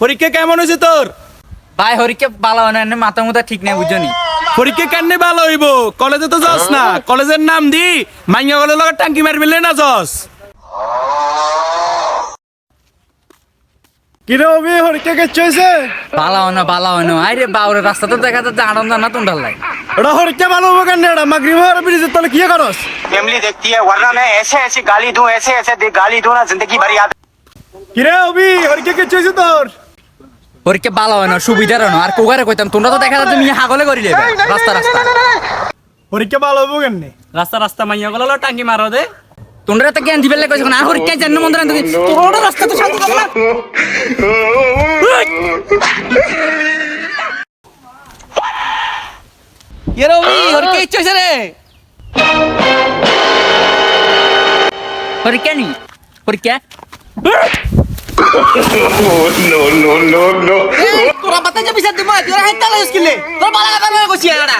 পরীক্ষা কেমন হয়েছে তোর? ভাই হরিকে ভালো হয় না, মাথা মুথা ঠিক নেই বুঝনি। পরীক্ষা কেন ভালো হইব? কলেজে তো যাস না, কলেজের নাম দি মাইয়া গলের লগে টাঙ্কি মার মিলে না যাস। কিরে অভি, পরীক্ষা কে চয়েছে? ভালো হয় না আরে বাউরে রাস্তাতে দেখা যাচ্ছে আনন্দ না তোমরা লাই। ওটা পরীক্ষা ভালো হবে কেন? এটা মাগরিব হওয়ার ব্রিজের তলে কি করস? फैमिली देखती है वरना मैं ऐसे ऐसे गाली दूं गाली दूं ना जिंदगी भर याद। কিরে অভি, পরীক্ষা কে চয়েছে তোর? হরিকে ভালো হয় না, সুবিধার হয় না। আর কোগারে কইতাম তোমরা তো দেখা যাচ্ছে মিয়া হাগলে করিলে রাস্তা রাস্তা। পরীক্ষা ভালো হবে কেন? রাস্তা রাস্তা মাইয়া গেল টাঙ্কি মারো দে। তোমরা তো জ্ঞান দিবেলে কইছ না হরিকে জান্ন মন্দির আনতে তোর রাস্তা তো শান্ত থাকো না। ইরে ওই হরিকে ইচ্ছাছে রে। হরিকে নি হরিকে তোরা বাতা যে বিচার দিমা তোরা হেতা লাইস কিলে তোর বালা লাগা কইছি এডা